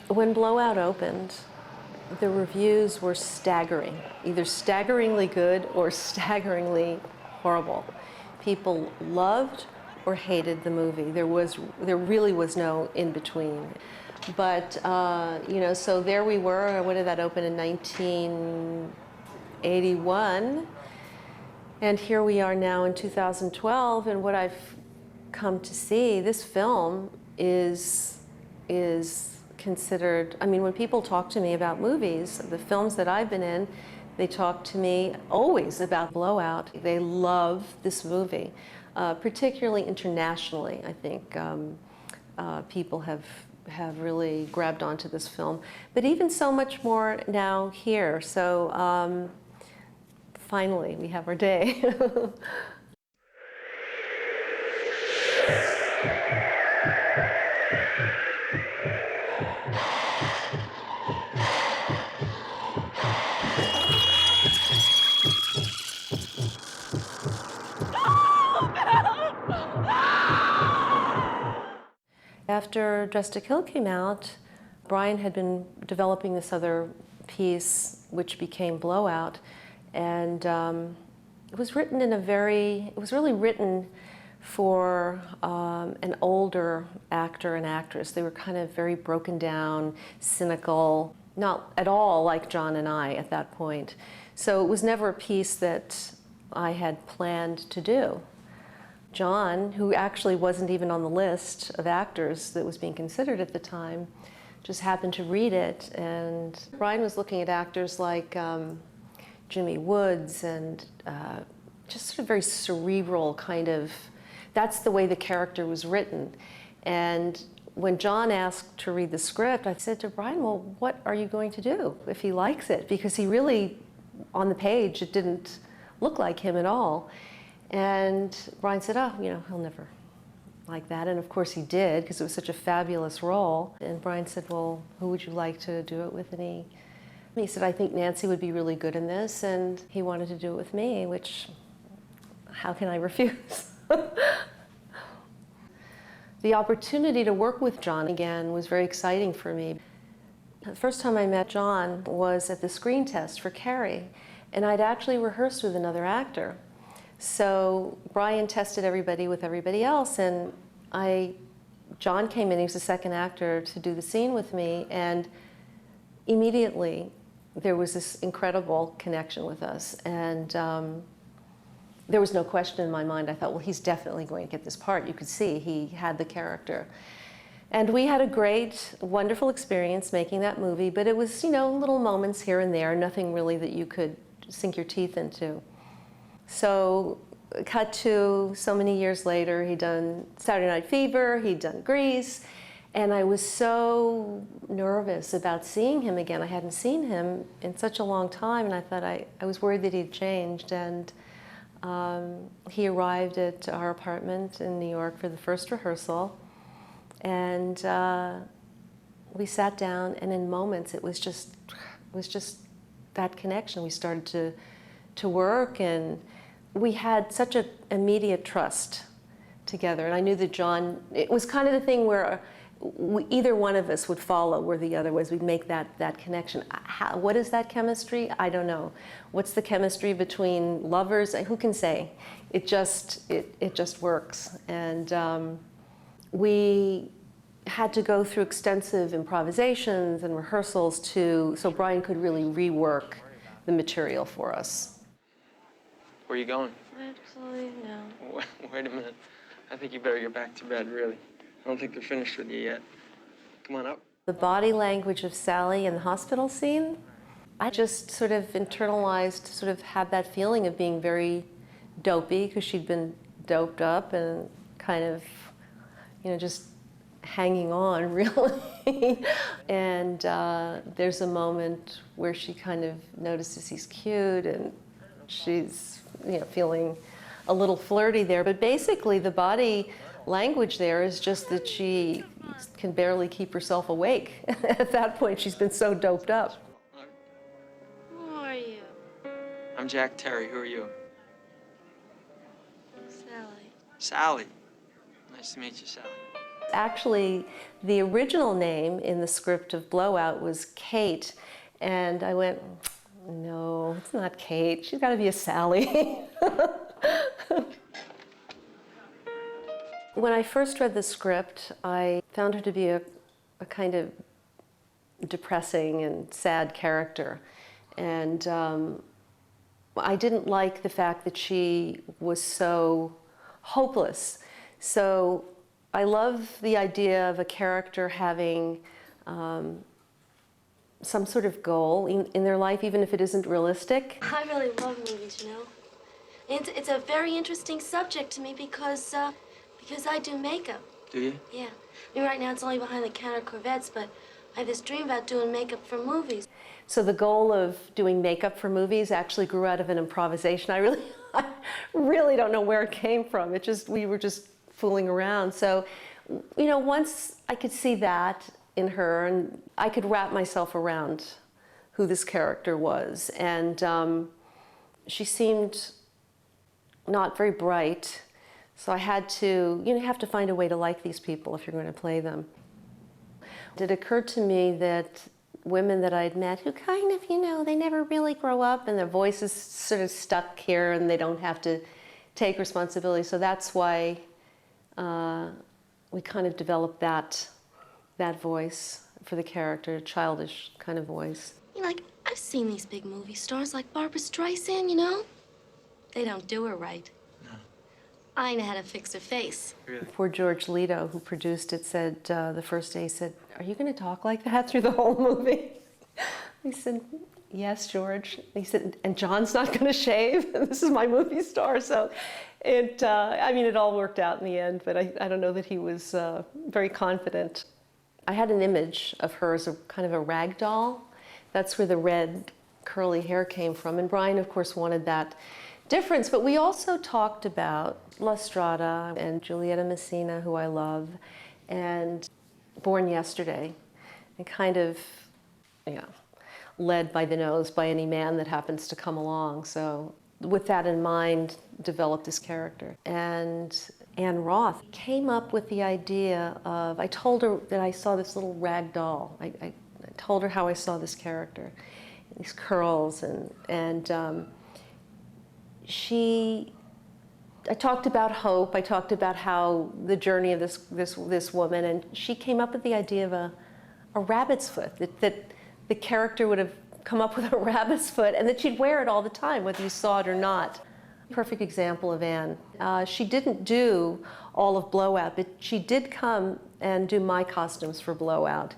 When Blowout opened, the reviews were staggering, either staggeringly good or staggeringly horrible. People loved or hated the movie. There really was no in between. But so there we were. When did that open? In 1981, and here we are now in 2012. And what I've come to see, this film is considered, I mean, when people talk to me about movies, the films that I've been in, they talk to me always about Blowout. They love this movie, particularly internationally. I think people have really grabbed onto this film, but even so much more now here. So finally, we have our day. After Dressed to Kill came out, Brian had been developing this other piece, which became Blowout, and it was written in it was really written for an older actor and actress. They were kind of very broken down, cynical, not at all like John and I at that point. So it was never a piece that I had planned to do. John, who actually wasn't even on the list of actors that was being considered at the time, just happened to read it. And Brian was looking at actors like Jimmy Woods and just sort of very cerebral kind of, that's the way the character was written. And when John asked to read the script, I said to Brian, well, what are you going to do if he likes it? Because he really, on the page, it didn't look like him at all. And Brian said, oh, he'll never like that. And of course he did, because it was such a fabulous role. And Brian said, well, who would you like to do it with? And he said, I think Nancy would be really good in this. And he wanted to do it with me, which, how can I refuse? The opportunity to work with John again was very exciting for me. The first time I met John was at the screen test for Carrie. And I'd actually rehearsed with another actor. So Brian tested everybody with everybody else, and John came in, he was the second actor to do the scene with me, and immediately there was this incredible connection with us. And there was no question in my mind. I thought, well, he's definitely going to get this part. You could see he had the character. And we had a great, wonderful experience making that movie, but it was, little moments here and there, nothing really that you could sink your teeth into. So cut to so many years later, he'd done Saturday Night Fever, he'd done Grease, and I was so nervous about seeing him again. I hadn't seen him in such a long time, and I thought I was worried that he'd changed. And he arrived at our apartment in New York for the first rehearsal, and we sat down, and in moments it was just that connection. We started to work, and we had such an immediate trust together. And I knew that John, it was kind of the thing where either one of us would follow where the other was. We'd make that connection. What is that chemistry? I don't know. What's the chemistry between lovers? Who can say? It just works. And we had to go through extensive improvisations and rehearsals so Brian could really rework the material for us. Where are you going? Absolutely no. Wait a minute. I think you better get back to bed, really. I don't think they're finished with you yet. Come on up. The body language of Sally in the hospital scene, I just sort of internalized, sort of had that feeling of being very dopey, because she'd been doped up and kind of, just hanging on, really. And there's a moment where she kind of notices he's cute, and she's feeling a little flirty there. But basically the body language there is just that she can barely keep herself awake. At that point, she's been so doped up. Who are you? I'm Jack Terry. Who are you? Sally. Sally. Nice to meet you, Sally. Actually, the original name in the script of Blowout was Kate, and I went, no, it's not Kate. She's got to be a Sally. When I first read the script, I found her to be a kind of depressing and sad character. And I didn't like the fact that she was so hopeless. So I love the idea of a character having some sort of goal in their life, even if it isn't realistic. I really love movies, you know. It's a very interesting subject to me because I do makeup. Do you? Yeah. I mean, right now it's only behind-the-counter Corvettes, but I have this dream about doing makeup for movies. So the goal of doing makeup for movies actually grew out of an improvisation. I really don't know where it came from. We were just fooling around. So, you know, once I could see that in her, and I could wrap myself around who this character was. And she seemed not very bright. So I had to, you have to find a way to like these people if you're going to play them. It occurred to me that women that I'd met who kind of, they never really grow up and their voice is sort of stuck here and they don't have to take responsibility. So that's why we kind of developed that voice for the character, a childish kind of voice. You know, like, I've seen these big movie stars like Barbra Streisand, you know? They don't do her right. I know how to fix her face. Really? Poor George Leto, who produced it, said the first day, he said, "Are you going to talk like that through the whole movie?" I said, "Yes, George." He said, "And John's not going to shave? This is my movie star." So it all worked out in the end, but I don't know that he was very confident. I had an image of her as a kind of a rag doll. That's where the red curly hair came from. And Brian, of course, wanted that difference, but we also talked about La Strada and Giulietta Messina, who I love, and Born Yesterday, and kind of, led by the nose by any man that happens to come along. So with that in mind, developed this character. And Anne Roth came up with the idea of, I told her that I saw this little rag doll. I told her how I saw this character, these curls, and I talked about hope. I talked about how the journey of this woman, and she came up with the idea of a rabbit's foot, that the character would have come up with a rabbit's foot, and that she'd wear it all the time, whether you saw it or not. Perfect example of Anne. She didn't do all of Blowout, but she did come and do my costumes for Blowout.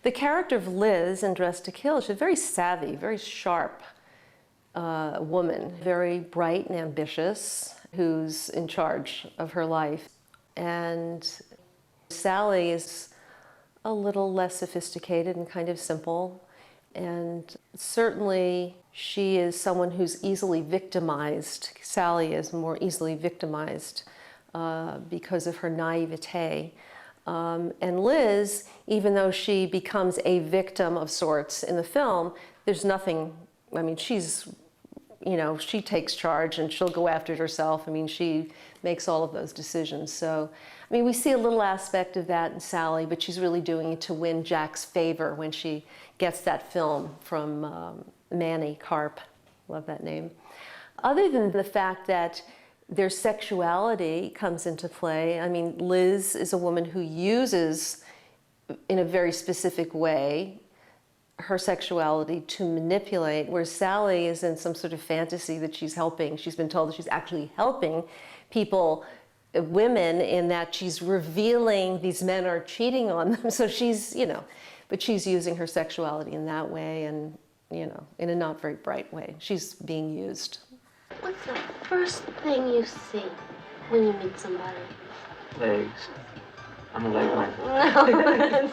The character of Liz in Dressed to Kill, she's very savvy, very sharp woman, very bright and ambitious, who's in charge of her life. And Sally is a little less sophisticated and kind of simple. And certainly she is someone who's easily victimized. Sally is more easily victimized because of her naivete. And Liz, even though she becomes a victim of sorts in the film, there's nothing, she takes charge and she'll go after it herself. She makes all of those decisions. So, we see a little aspect of that in Sally, but she's really doing it to win Jack's favor when she gets that film from Manny Karp. Love that name. Other than the fact that their sexuality comes into play, Liz is a woman who uses, in a very specific way, her sexuality to manipulate, whereas Sally is in some sort of fantasy that she's helping. She's been told that she's actually helping people, women, in that she's revealing these men are cheating on them. So she's, but she's using her sexuality in that way and, in a not very bright way. She's being used. What's the first thing you see when you meet somebody? Legs. I'm a leg man.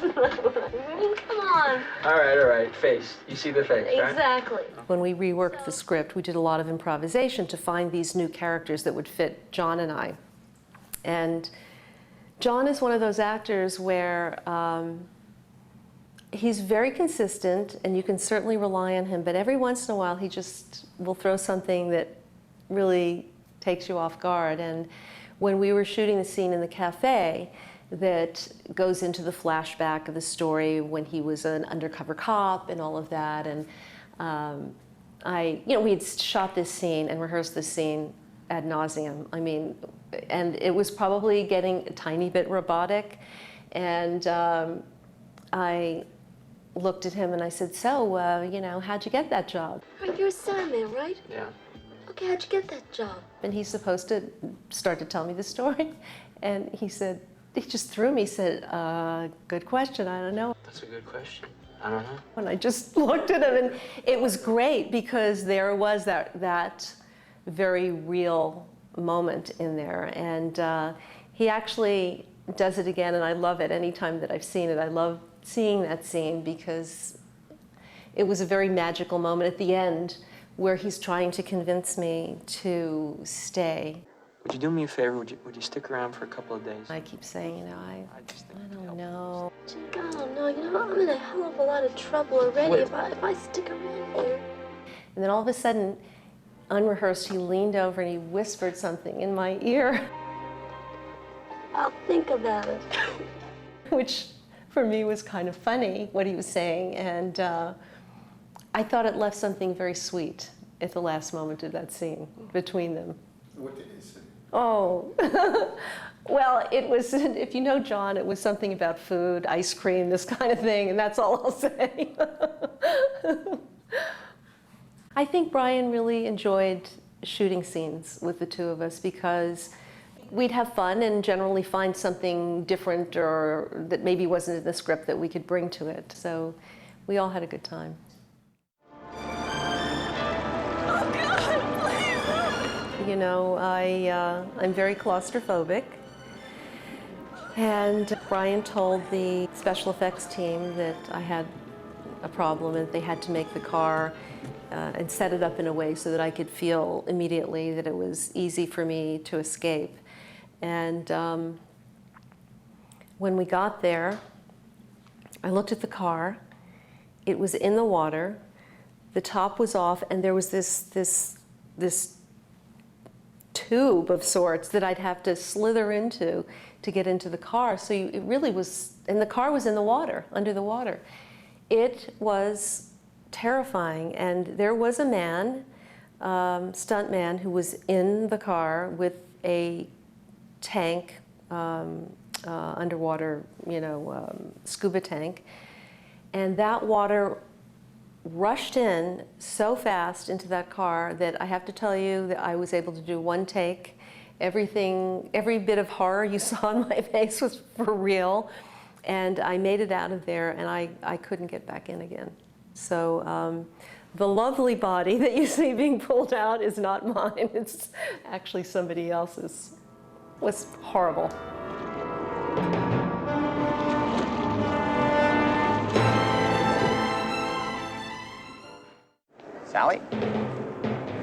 No, come on. All right. Face. You see the face, right? Exactly. When we reworked the script, we did a lot of improvisation to find these new characters that would fit John and I. And John is one of those actors where he's very consistent, and you can certainly rely on him, but every once in a while he just will throw something that really takes you off guard. And when we were shooting the scene in the cafe, that goes into the flashback of the story when he was an undercover cop and all of that. And we had shot this scene and rehearsed this scene ad nauseum. I mean, and it was probably getting a tiny bit robotic. And I looked at him and I said, so, how'd you get that job? Right, you're a Sandman, right? Yeah. Okay, how'd you get that job? And he's supposed to start to tell me the story. And he just threw me, said, good question, I don't know. That's a good question. I don't know. And I just looked at him, and it was great because there was that very real moment in there. And he actually does it again, and I love it. Anytime that I've seen it, I love seeing that scene because it was a very magical moment at the end where he's trying to convince me to stay. Would you do me a favor? Would you stick around for a couple of days? I keep saying, I don't know. Oh, no, I'm in a hell of a lot of trouble already if I stick around here. And then all of a sudden, unrehearsed, he leaned over and he whispered something in my ear. I'll think about it. Which for me was kind of funny, what he was saying. And I thought it left something very sweet at the last moment of that scene between them. What did he say? Oh, well, it was, if you know John, it was something about food, ice cream, this kind of thing, and that's all I'll say. I think Brian really enjoyed shooting scenes with the two of us because we'd have fun and generally find something different or that maybe wasn't in the script that we could bring to it. So we all had a good time. You know, I'm very claustrophobic, and Brian told the special effects team that I had a problem and they had to make the car and set it up in a way so that I could feel immediately that it was easy for me to escape. And when we got there, I looked at the car. It was in the water. The top was off, and there was this tube of sorts that I'd have to slither into to get into the car. So it really was, and the car was in the water, under the water. It was terrifying, and there was a man, stuntman, who was in the car with a tank, underwater, scuba tank, and that water rushed in so fast into that car that I have to tell you that I was able to do one take. Every bit of horror you saw on my face was for real, and I made it out of there, and I couldn't get back in again. So the lovely body that you see being pulled out is not mine. It's actually somebody else's. It was horrible. Sally?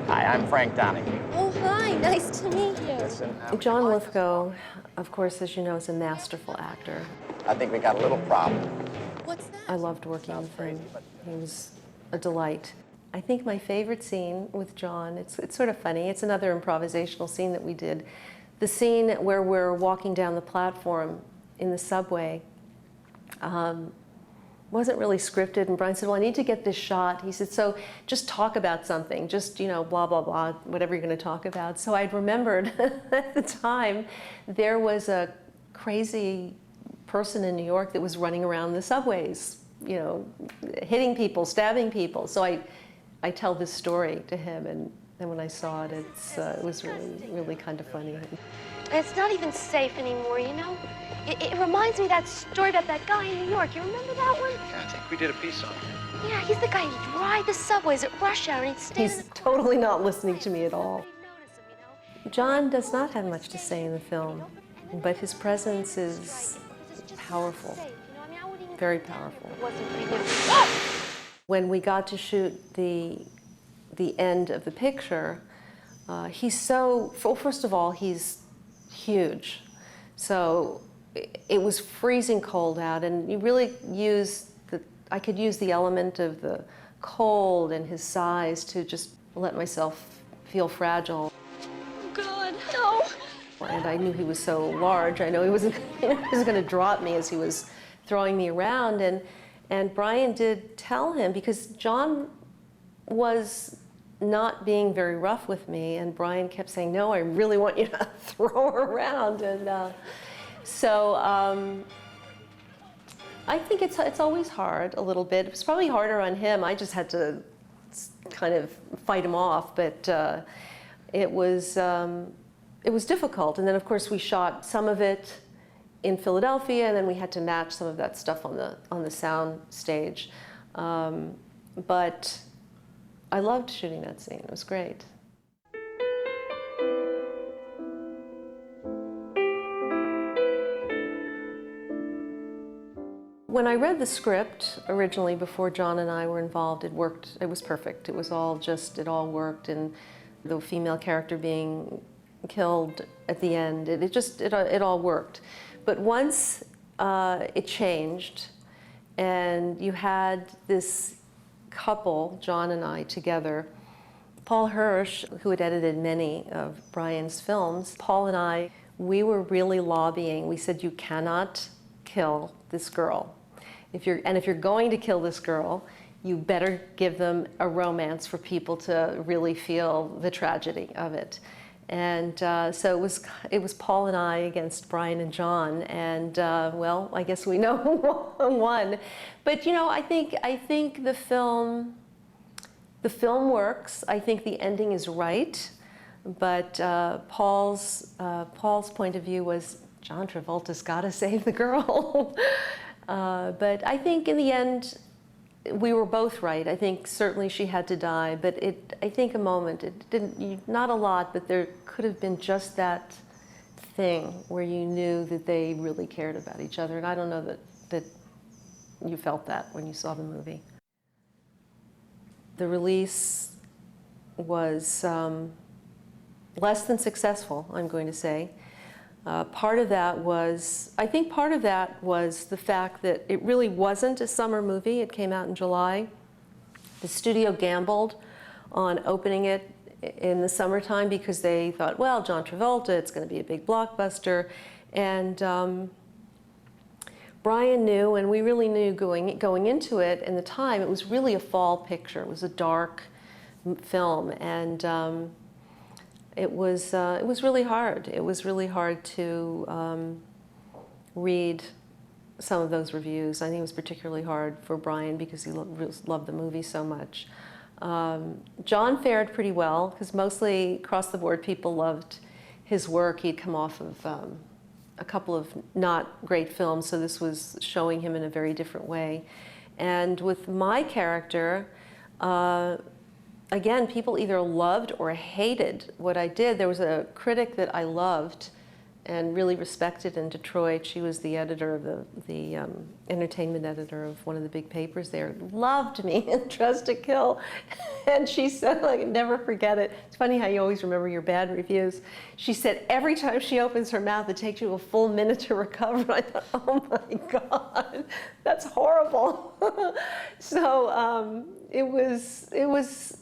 Hi, I'm Frank Donahue. Oh, hi. Nice to meet you. Listen, John Lithgow, of course, as you know, is a masterful actor. I think we got a little problem. What's that? I loved working with him. He was a delight. I think my favorite scene with John, it's sort of funny, it's another improvisational scene that we did. The scene where we're walking down the platform in the subway wasn't really scripted, and Brian said, well, I need to get this shot. He said, so just talk about something, just, blah, blah, blah, whatever you're going to talk about. So I'd remembered at the time there was a crazy person in New York that was running around the subways, hitting people, stabbing people. So I tell this story to him, and then when I saw it, it was really, really kind of funny. It's not even safe anymore, It reminds me of that story about that guy in New York. You remember that one? Yeah, I think we did a piece on him. Yeah, he's the guy who'd ride the subways at rush hour and he'd stand in He's the corner. totally not listening to me at all. Notice him, John does not have much to say in the film, but his presence is powerful, very powerful. It wasn't for you. When we got to shoot the end of the picture, he's so, first of all, he's huge. So it was freezing cold out, and you really I could use the element of the cold and his size to just let myself feel fragile. Oh, God, no. And I knew he was so large. I know he wasn't going to drop me as he was throwing me around. And Brian did tell him, because John was not being very rough with me, and Brian kept saying, no, I really want you to throw her around. And so I think it's always hard a little bit. It was probably harder on him. I just had to kind of fight him off, but it was difficult. And then, of course, we shot some of it in Philadelphia, and then we had to match some of that stuff on the sound stage. But I loved shooting that scene. It was great. When I read the script originally, before John and I were involved, it worked. It was perfect. It was all just, it all worked. And the female character being killed at the end, it all worked. But once it changed, and you had this couple, John and I, together, Paul Hirsch, who had edited many of Brian's films, Paul and I, we were really lobbying. We said, you cannot kill this girl. If you're going to kill this girl, you better give them a romance for people to really feel the tragedy of it. And so it was Paul and I against Brian and John, and well, I guess we know who won. But you know, I think the film works. I think the ending is right, but Paul's point of view was, John Travolta's got to save the girl. But I think in the end, we were both right. I think certainly she had to die, but I think a moment, it didn't, not a lot, but there could have been just that thing where you knew that they really cared about each other. And I don't know that you felt that when you saw the movie. The release was less than successful, I'm going to say. Part of that was the fact that it really wasn't a summer movie. It came out in July. The studio gambled on opening it in the summertime because they thought, well, John Travolta, it's going to be a big blockbuster. And Brian knew, and we really knew going into it, and the time, it was really a fall picture. It was a dark film, and it was really hard. It was really hard to read some of those reviews. I think it was particularly hard for Brian because he loved the movie so much. John fared pretty well because mostly across the board people loved his work. He'd come off of a couple of not great films, so this was showing him in a very different way. And with my character, again, people either loved or hated what I did. There was a critic that I loved and really respected in Detroit. She was the editor of the entertainment editor of one of the big papers there. Loved me in Dressed to Kill. And she said, I can never forget it. It's funny how you always remember your bad reviews. She said every time she opens her mouth, it takes you a full minute to recover. I thought, oh my God, that's horrible. So it was,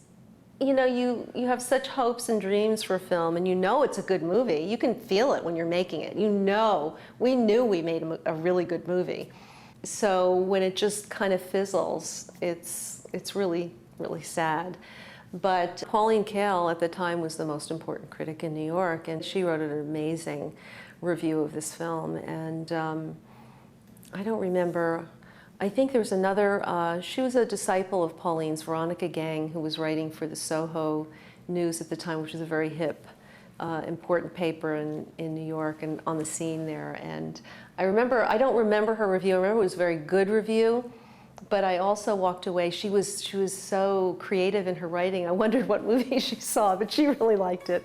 you know, you have such hopes and dreams for a film, and you know it's a good movie. You can feel it when you're making it. You know, we knew we made a really good movie. So when it just kind of fizzles, it's really, really sad. But Pauline Kael at the time was the most important critic in New York, and she wrote an amazing review of this film. And I don't remember, I think there was another, she was a disciple of Pauline's, Veronica Gang, who was writing for the Soho News at the time, which was a very hip, important paper in New York and on the scene there. And I don't remember her review. I remember it was a very good review, but I also walked away. She was so creative in her writing. I wondered what movie she saw, but she really liked it.